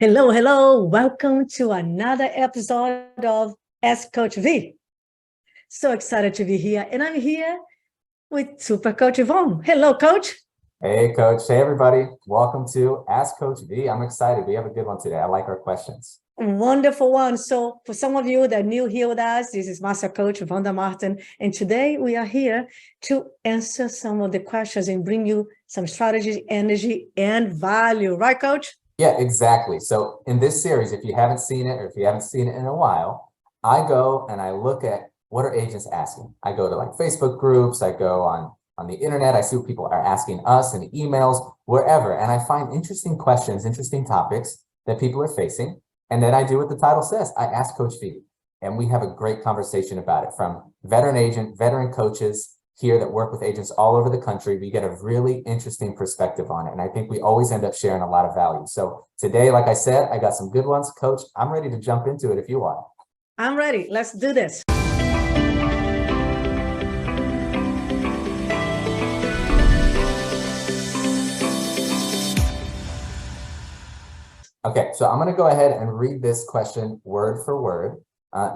Hello, hello. Welcome to another episode of Ask Coach V. So excited to be here. And I'm here with Super Coach Ivon. Hello, Coach. Hey, Coach. Hey, everybody. Welcome to Ask Coach V. I'm excited. We have a good one today. I like our questions. Wonderful one. So for some of you that are new here with us, this is Master Coach Vanda Martin. And today we are here to answer some of the questions and bring you some strategy, energy, and value. Right, Coach? Yeah, exactly. So in this series, if you haven't seen it or if you haven't seen it in a while, I go and I look at what are agents asking. I go to like Facebook groups, I go on the internet, I see what people are asking us in emails, wherever, and I find interesting questions, interesting topics that people are facing. And then I do what the title says. I ask Coach V, and we have a great conversation about it from veteran agent, veteran coaches here that work with agents all over the country. We get a really interesting perspective on it. And I think we always end up sharing a lot of value. So today, like I said, I got some good ones. Coach, I'm ready to jump into it if you are. I'm ready. Let's do this. Okay, so I'm going to go ahead and read this question word for word.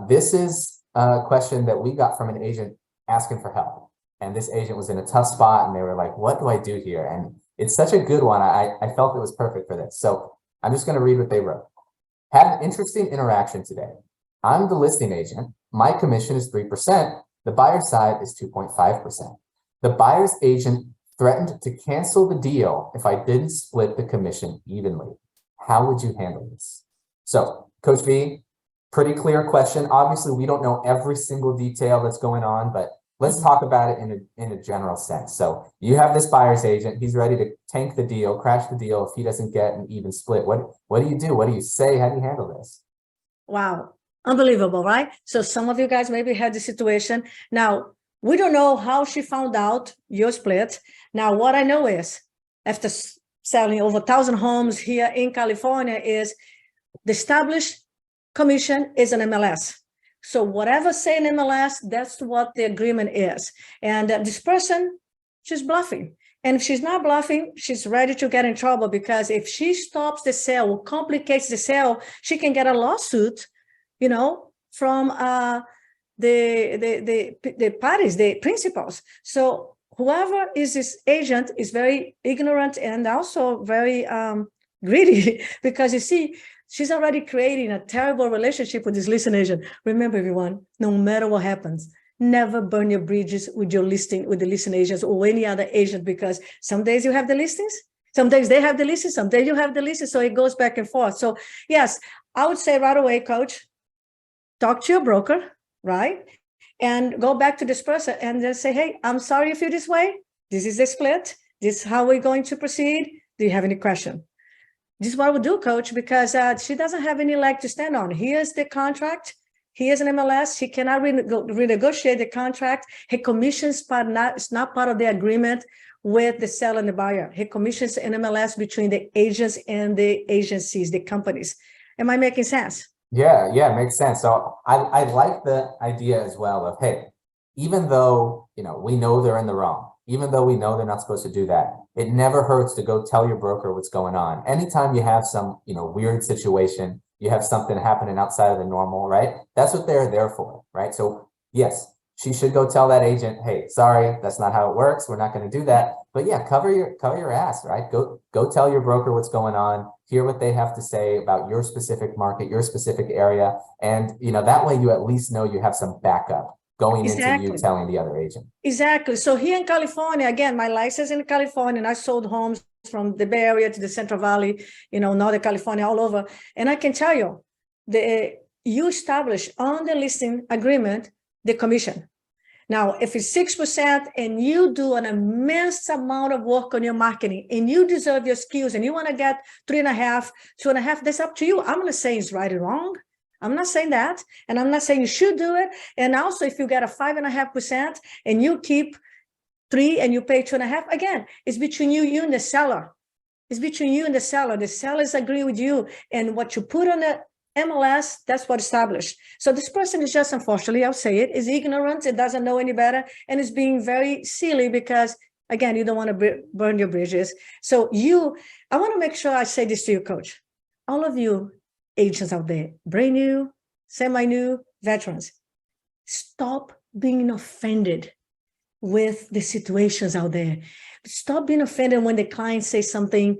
This is a question that we got from an agent asking for help. And this agent was in a tough spot and they were like, what do I do here? And it's such a good one. I felt it was perfect for this. So I'm just going to read what they wrote. Had an interesting interaction today. I'm the listing agent. My commission is 3%. The buyer's side is 2.5%. The buyer's agent threatened to cancel the deal if I didn't split the commission evenly. How would you handle this? So Coach V, pretty clear question. Obviously, we don't know every single detail that's going on, but let's talk about it in a general sense. So you have this buyer's agent. He's ready to tank the deal, crash the deal if he doesn't get an even split. What do you do? What do you say? How do you handle this? Wow. Unbelievable, right? So some of you guys maybe had the situation. Now, we don't know how she found out your split. Now, what I know is after selling over 1,000 homes here in California is the established commission is an MLS. So whatever say in MLS, that's what the agreement is. And this person, she's bluffing. And if she's not bluffing, she's ready to get in trouble because if she stops the sale or complicates the sale, she can get a lawsuit, from the parties, the principals. So whoever is this agent is very ignorant and also very greedy because you see, she's already creating a terrible relationship with this listing agent. Remember, everyone, no matter what happens, never burn your bridges with the listing agents or any other agent because some days you have the listings, some days they have the listings, some days you have the listings, so it goes back and forth. So yes, I would say right away, Coach, talk to your broker, right? And go back to this person and just say, hey, I'm sorry you feel this way. This is the split. This is how we're going to proceed. Do you have any question? This is what we do, Coach, because she doesn't have any leg to stand on. Here's the contract. Here's an MLS. She cannot renegotiate the contract. Her commission's is not part of the agreement with the seller and the buyer. Her commission's an MLS between the agents and the agencies, the companies. Am I making sense? Yeah, makes sense. So I like the idea as well of, hey, even though, we know they're in the wrong, even though we know they're not supposed to do that, it never hurts to go tell your broker what's going on. Anytime you have some, weird situation, you have something happening outside of the normal, right? That's what they're there for, right? So yes, she should go tell that agent, hey, sorry, that's not how it works. We're not going to do that. But yeah, cover your ass, right? Go tell your broker what's going on, hear what they have to say about your specific market, your specific area. And, that way you at least know you have some backup going into you telling the other agent. Exactly. So here in California, again, my license in California, and I sold homes from the Bay Area to the Central Valley, Northern California, all over. And I can tell you, you establish on the listing agreement, the commission. Now, if it's 6% and you do an immense amount of work on your marketing and you deserve your skills and you want to get 3.5, 2.5, that's up to you. I'm not saying it's right or wrong. I'm not saying that. And I'm not saying you should do it. And also, if you get a 5.5% and you keep 3 and you pay 2.5, again, it's between you and the seller. It's between you and the seller. The sellers agree with you. And what you put on the MLS, that's what established. So this person is just, unfortunately, I'll say it, is ignorant. It doesn't know any better and is being very silly because, again, you don't want to burn your bridges. So I want to make sure I say this to you, Coach. all of you agents out there, brand new, semi-new, veterans, stop being offended with the situations out there. Stop being offended when the client says something,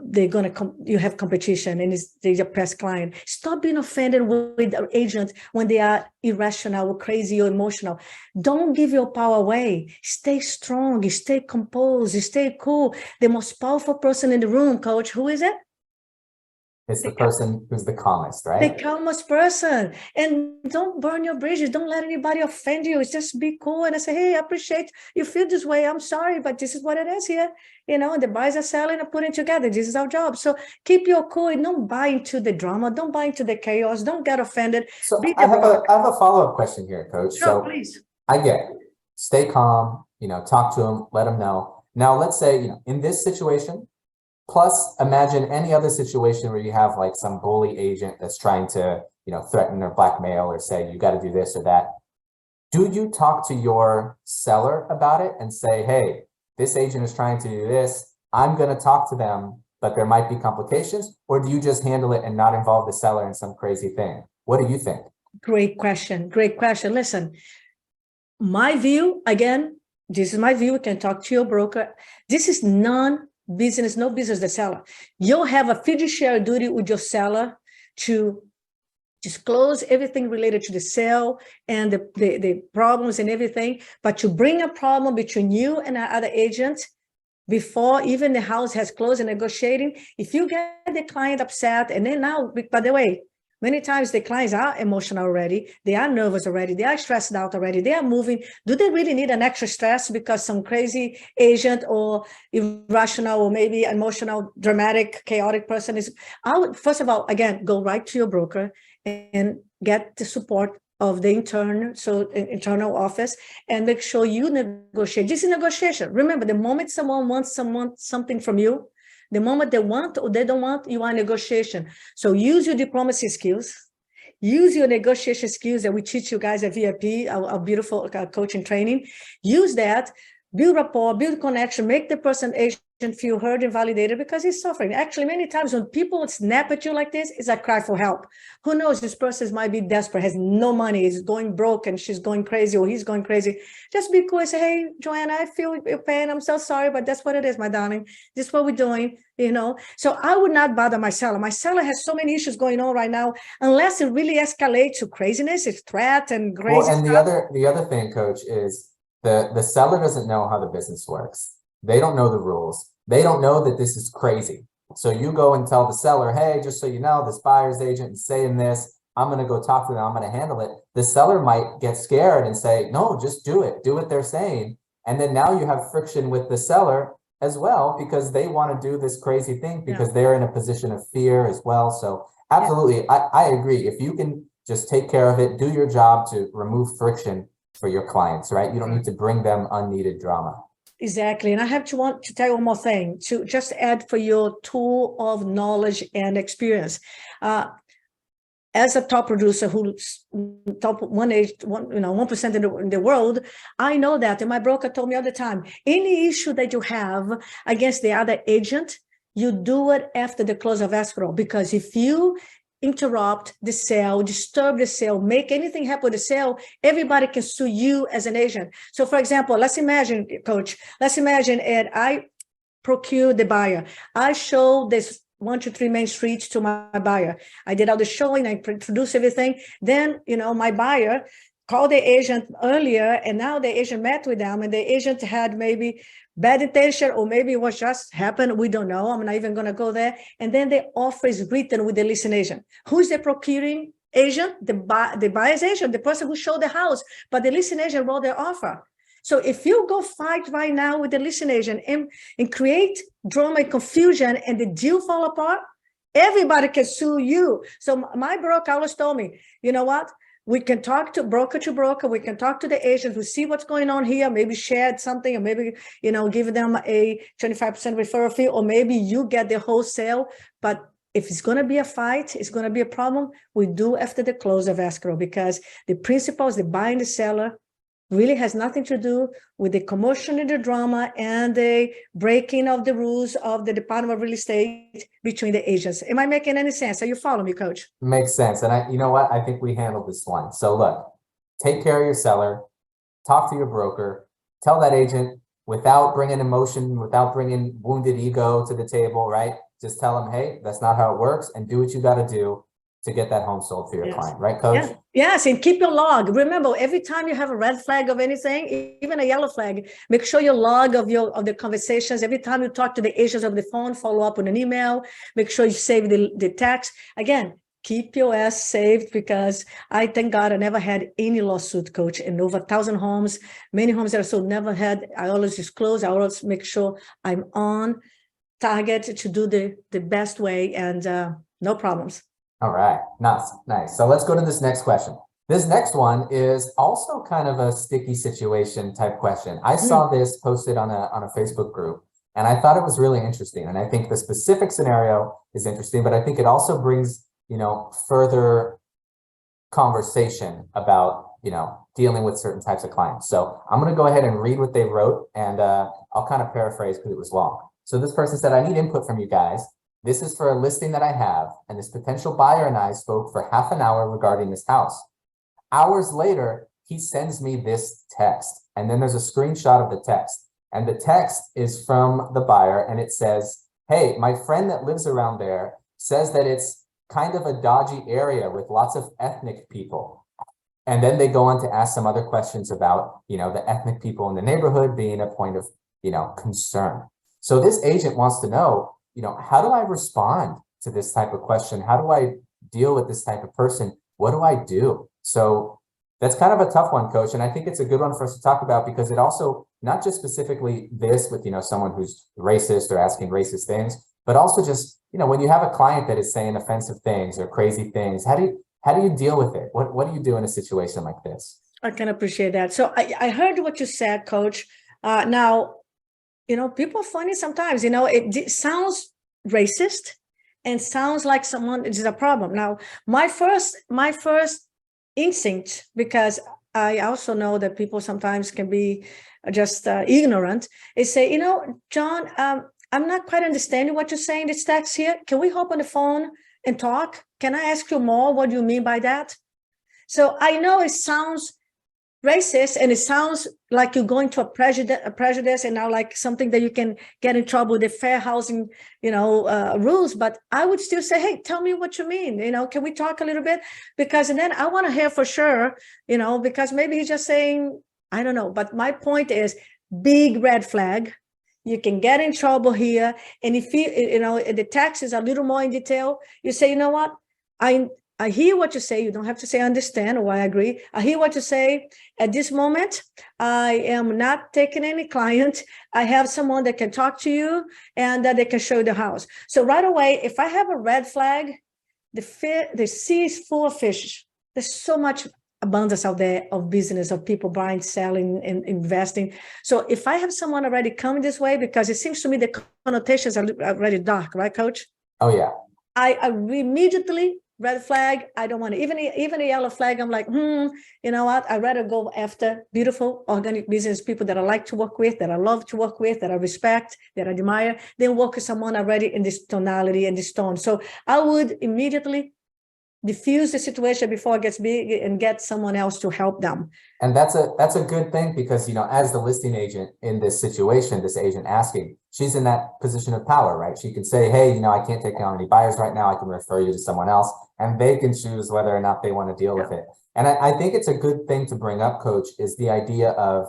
they're going to you have competition and they're your past client. Stop being offended with agents when they are irrational or crazy or emotional. Don't give your power away. Stay strong, stay composed, stay cool. The most powerful person in the room, coach, who is it? It's the person who's the calmest, The right? calmest person. And don't burn your bridges. Don't let anybody offend you. It's just be cool and I say, hey, I appreciate you feel this way. I'm sorry, but this is what it is here. You know, the buyers are selling and putting together. This is our job. So keep your cool and don't buy into the drama. Don't buy into the chaos. Don't get offended. So Be I the rock. have a follow-up question here, Coach. Sure, So please. I get it. Stay calm, talk to them, let them know. Now, let's say, in this situation, plus imagine any other situation where you have like some bully agent that's trying to, threaten or blackmail or say, you got to do this or that. Do you talk to your seller about it and say, hey, this agent is trying to do this. I'm going to talk to them, but there might be complications. Or do you just handle it and not involve the seller in some crazy thing? What do you think? Great question. Great question. Listen, my view, again, this is my view. You can talk to your broker. This is non-business, no business, the seller. You'll have a fiduciary duty with your seller to disclose everything related to the sale and the problems and everything, but to bring a problem between you and the other agent before even the house has closed and negotiating, if you get the client upset, and then now, by the way, many times the clients are emotional already, they are nervous already, they are stressed out already, they are moving. Do they really need an extra stress because some crazy agent or irrational or maybe emotional, dramatic, chaotic person is? I would, first of all, again, go right to your broker and get the support of the internal office and make sure you negotiate. This is negotiation. Remember, the moment someone wants something from you, the moment they want or they don't want, you are negotiation. So use your diplomacy skills, use your negotiation skills that we teach you guys at VIP, our beautiful coaching training. Use that, build rapport, build connection, make the person agent feel heard and validated because he's suffering. Actually, many times when people snap at you like this, it's a cry for help. Who knows, this person might be desperate, has no money, is going broke and she's going crazy or he's going crazy. Just be cool and say, hey, Joanna, I feel your pain. I'm so sorry, but that's what it is, my darling. This is what we're doing, So I would not bother my seller. My seller has so many issues going on right now, unless it really escalates to craziness, it's threat and crazy Well, and stuff. the other thing, Coach, is the seller doesn't know how the business works. They don't know the rules. They don't know that this is crazy. So you go and tell the seller, hey, just so you know, this buyer's agent is saying this. I'm going to go talk to them. I'm going to handle it. The seller might get scared and say, no, just do it. Do what they're saying. And then now you have friction with the seller as well, because they want to do this crazy thing because they're in a position of fear as well. So absolutely, I agree. If you can just take care of it, do your job to remove friction for your clients, right? You don't need to bring them unneeded drama. Exactly. And I want to tell you one more thing to just add for your tool of knowledge and experience. As a top producer who's top 1% in the world, I know that. And my broker told me all the time, any issue that you have against the other agent, you do it after the close of escrow. Because if you interrupt the sale, disturb the sale, make anything happen with the sale, everybody can sue you as an agent. So for example, let's imagine, Coach, I procure the buyer. I show this 1 to 3 main streets to my buyer. I did all the showing, I produced everything. Then, my buyer called the agent earlier, and now the agent met with them, and the agent had maybe bad intention, or maybe it was just happened. We don't know. I'm not even going to go there. And then the offer is written with the listing agent. Who's the procuring agent? The buyer's agent, the person who showed the house, but the listing agent wrote the offer. So if you go fight right now with the listing agent and create drama and confusion and the deal fall apart, everybody can sue you. So my broker always told me, you know what? We can talk to broker. We can talk to the agent who see what's going on here, maybe share something, or maybe, give them a 25% referral fee, or maybe you get the wholesale. But if it's going to be a fight, it's going to be a problem, we do after the close of escrow, because the principals, the buyer and the seller, really has nothing to do with the commotion and the drama and the breaking of the rules of the Department of Real Estate between the agents. Am I making any sense? Are you following me, Coach? Makes sense. And you know what? I think we handled this one. So look, take care of your seller, talk to your broker, tell that agent without bringing emotion, without bringing wounded ego to the table, right? Just tell them, hey, that's not how it works, and do what you got to do to get that home sold for your client, right, Coach? Yeah. Yes, and keep your log. Remember, every time you have a red flag of anything, even a yellow flag, make sure your log of the conversations. Every time you talk to the agents over the phone, follow up with an email. Make sure you save the text. Again, keep your ass saved, because I thank God I never had any lawsuit, Coach, in over 1,000 homes. Many homes that I sold never had. I always disclose. I always make sure I'm on target to do the best way, and no problems. All right, nice. So let's go to this next question. This next one is also kind of a sticky situation type question. I saw this posted on a Facebook group, and I thought it was really interesting. And I think the specific scenario is interesting, but I think it also brings, further conversation about, dealing with certain types of clients. So I'm going to go ahead and read what they wrote, and I'll kind of paraphrase because it was long. So this person said, I need input from you guys. This is for a listing that I have, and this potential buyer and I spoke for half an hour regarding this house. Hours later, he sends me this text, and then there's a screenshot of the text. And the text is from the buyer, and it says, hey, my friend that lives around there says that it's kind of a dodgy area with lots of ethnic people. And then they go on to ask some other questions about, the ethnic people in the neighborhood being a point of, concern. So this agent wants to know, how do I respond to this type of question? How do I deal with this type of person? What do I do? So that's kind of a tough one, Coach. And I think it's a good one for us to talk about, because it also, not just specifically this with, someone who's racist or asking racist things, but also just, when you have a client that is saying offensive things or crazy things, how do you deal with it? What do you do in a situation like this? I can appreciate that. So I heard what you said, Coach. Now, people are funny sometimes. It sounds racist and sounds like someone is a problem. Now, my first instinct, because I also know that people sometimes can be just ignorant, is say, John, I'm not quite understanding what you're saying. This text here. Can we hop on the phone and talk? Can I ask you more? What do you mean by that? So I know it sounds racist, and it sounds like you're going to a prejudice, and now like something that you can get in trouble with the fair housing, rules. But I would still say, hey, tell me what you mean. Can we talk a little bit? Because, and then I want to hear for sure, because maybe he's just saying, I don't know. But my point is, big red flag. You can get in trouble here. And if the text is a little more in detail, you say, you know what? I hear what you say. You don't have to say understand or I agree. I hear what you say. At this moment, I am not taking any client. I have someone that can talk to you and that they can show you the house. So right away, if I have a red flag, the sea is full of fish. There's so much abundance out there of business, of people buying, selling, and investing. So if I have someone already coming this way, because it seems to me the connotations are already dark, right, Coach? Oh, yeah. I immediately, red flag, I don't want it. Even a yellow flag, I'm like, you know what? I'd rather go after beautiful, organic business people that I like to work with, that I love to work with, that I respect, that I admire, than work with someone already in this tonality and this tone. So I would immediately diffuse the situation before it gets big and get someone else to help them. And that's a good thing, because, as the listing agent in this situation, this agent asking, she's in that position of power, right? She can say, hey, I can't take on any buyers right now. I can refer you to someone else, and they can choose whether or not they want to deal with it. And I think it's a good thing to bring up, Coach, is the idea of,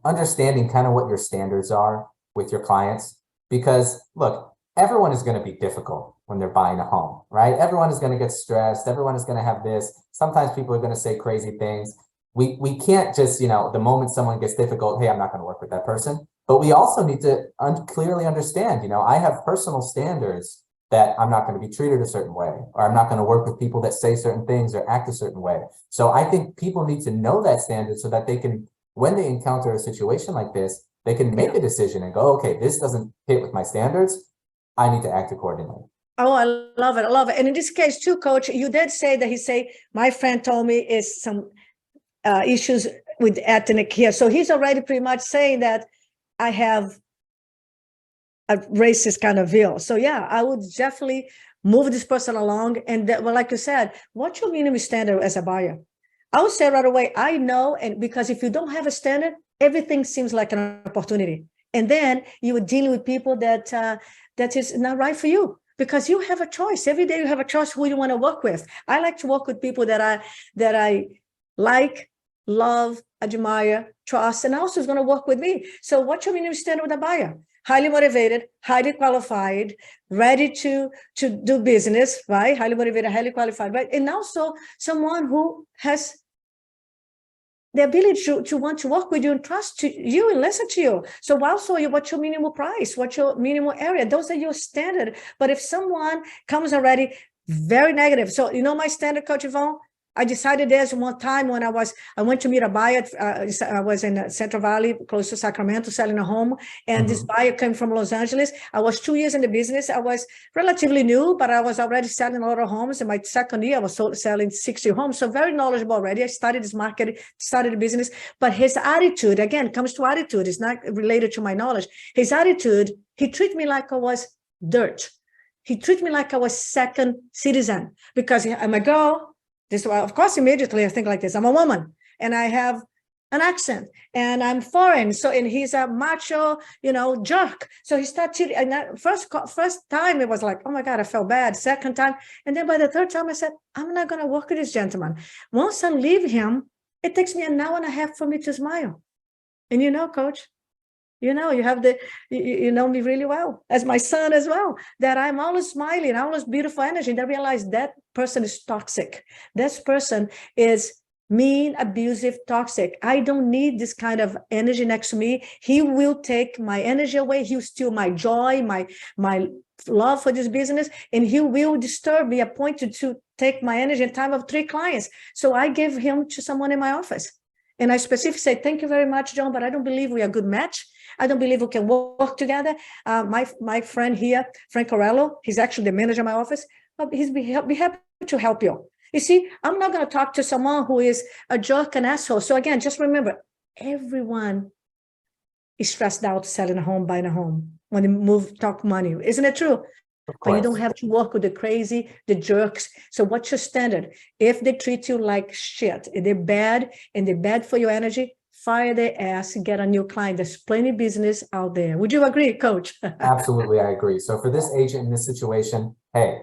understanding kind of what your standards are with your clients, because look, everyone is going to be difficult when they're buying a home, right? Everyone is going to get stressed. Everyone is going to have this. Sometimes people are going to say crazy things. We can't just, the moment someone gets difficult, hey, I'm not going to work with that person. But we also need to clearly understand, I have personal standards that I'm not going to be treated a certain way, or I'm not going to work with people that say certain things or act a certain way. So I think people need to know that standard so that they can, when they encounter a situation like this, they can make a decision and go, okay, this doesn't fit with my standards. I need to act accordingly. Oh, I love it. I love it. And in this case too, Coach, you did say that my friend told me is some issues with ethnic here. So he's already pretty much saying that I have a racist kind of view. So yeah, I would definitely move this person along. And that, well, like you said, what's your minimum standard as a buyer? I would say right away, I know, and because if you don't have a standard, everything seems like an opportunity. And then you are dealing with people that that is not right for you, because you have a choice. Every day you have a choice who you want to work with. I like to work with people that I like, love, admire, trust, and also is going to work with me. So what's your minimum standard with a buyer? Highly motivated, highly qualified, ready to do business, right? Highly motivated, highly qualified, right? And also someone who has the ability to want to work with you and trust you and listen to you. So also, what's your minimum price? What's your minimum area? Those are your standard. But if someone comes already very negative, so my standard, Coach Ivon, I decided there's one time when I went to meet a buyer. I was in Central Valley, close to Sacramento, selling a home. And this buyer came from Los Angeles. I was 2 years in the business. I was relatively new, but I was already selling a lot of homes. In my second year, I was selling 60 homes. So very knowledgeable already. I started this market, started the business. But his attitude, again, comes to attitude. It's not related to my knowledge. His attitude, he treated me like I was dirt. He treated me like I was second citizen because I'm a girl. This, of course, immediately I think like this. I'm a woman and I have an accent and I'm foreign. So, and he's a macho, jerk. So he started, and that first time it was like, oh my God, I felt bad. Second time. And then by the third time I said, I'm not going to work with this gentleman. Once I leave him, it takes me an hour and a half for me to smile. And Coach, you have you know me really well, as my son as well, that I'm always smiling, always beautiful energy. And I realize that person is toxic. This person is mean, abusive, toxic. I don't need this kind of energy next to me. He will take my energy away. He'll steal my joy, my love for this business, and he will disturb me, appointed to take my energy in time of 3 clients. So I gave him to someone in my office. And I specifically say, thank you very much, John, but I don't believe we are a good match. I don't believe we can work together. My friend here, Frank Corello, he's actually the manager of my office. He's be happy to help you. You see, I'm not going to talk to someone who is a jerk and asshole. So again, just remember, everyone is stressed out selling a home, buying a home, when they talk money. Isn't it true? But you don't have to work with the crazy, the jerks. So what's your standard? If they treat you like shit, and they're bad for your energy, fire their ass and get a new client. There's plenty of business out there. Would you agree, Coach? Absolutely, I agree. So for this agent in this situation, hey,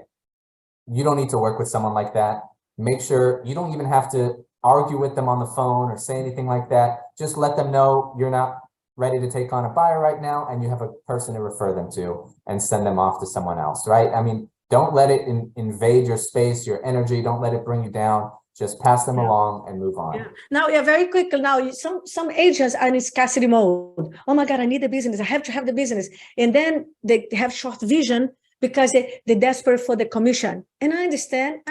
you don't need to work with someone like that. Make sure you don't even have to argue with them on the phone or say anything like that. Just let them know you're not ready to take on a buyer right now and you have a person to refer them to and send them off to someone else, right? I mean, don't let it invade your space, your energy. Don't let it bring you down. Just pass them along and move on. Now, very quickly. Now, some agents are in scarcity mode. Oh my God, I need the business. I have to have the business. And then they have short vision because they're desperate for the commission. And I understand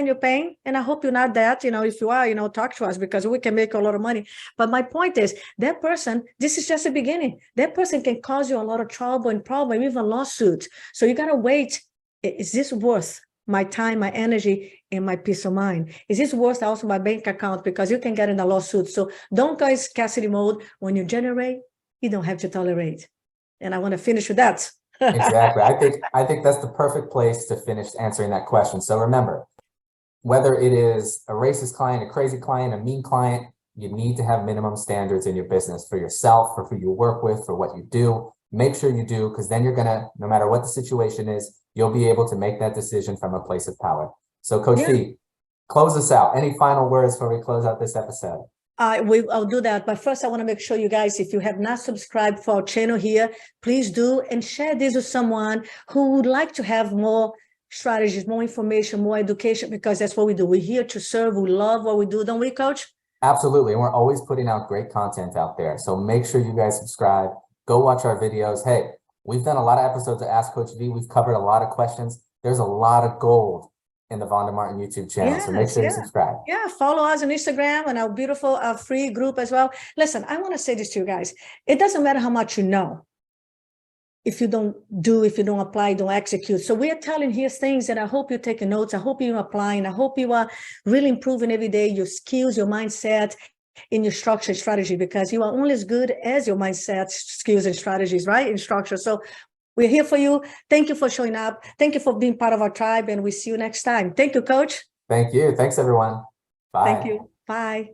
your pain. And I hope you're not that, if you are, talk to us because we can make a lot of money. But my point is that person, this is just the beginning. That person can cause you a lot of trouble and problem, even lawsuits. So you got to wait. Is this worth my time, my energy, and my peace of mind? Is this worth also my bank account? Because you can get in a lawsuit. So don't go in scarcity mode. When you generate, you don't have to tolerate. And I want to finish with that. Exactly. I think that's the perfect place to finish answering that question. So remember, whether it is a racist client, a crazy client, a mean client, you need to have minimum standards in your business for yourself, for who you work with, for what you do. Make sure you do, because then you're gonna, no matter what the situation is, you'll be able to make that decision from a place of power. So Coach V, close us out. Any final words before we close out this episode? I'll do that. But first, I want to make sure you guys, if you have not subscribed for our channel here, please do, and share this with someone who would like to have more strategies, more information, more education, because that's what we do. We're here to serve. We love what we do, don't we, Coach? Absolutely. And we're always putting out great content out there. So make sure you guys subscribe. Go watch our videos. Hey, we've done a lot of episodes to Ask Coach V. We've covered a lot of questions. There's a lot of gold in the Vanda Martin YouTube channel. So make sure you subscribe. Yeah, follow us on Instagram and our beautiful free group as well. Listen, I want to say this to you guys. It doesn't matter how much you know. If you don't do, if you don't apply, don't execute. So we are telling here things that I hope you're taking notes. I hope you're applying. I hope you are really improving every day, your skills, your mindset, in your structure strategy, because you are only as good as your mindset, skills, and strategies, right? In structure. So we're here for you. Thank you for showing up. Thank you for being part of our tribe, and we see you next time. Thank you, Coach. Thank you. Thanks, everyone. Bye. Thank you. Bye.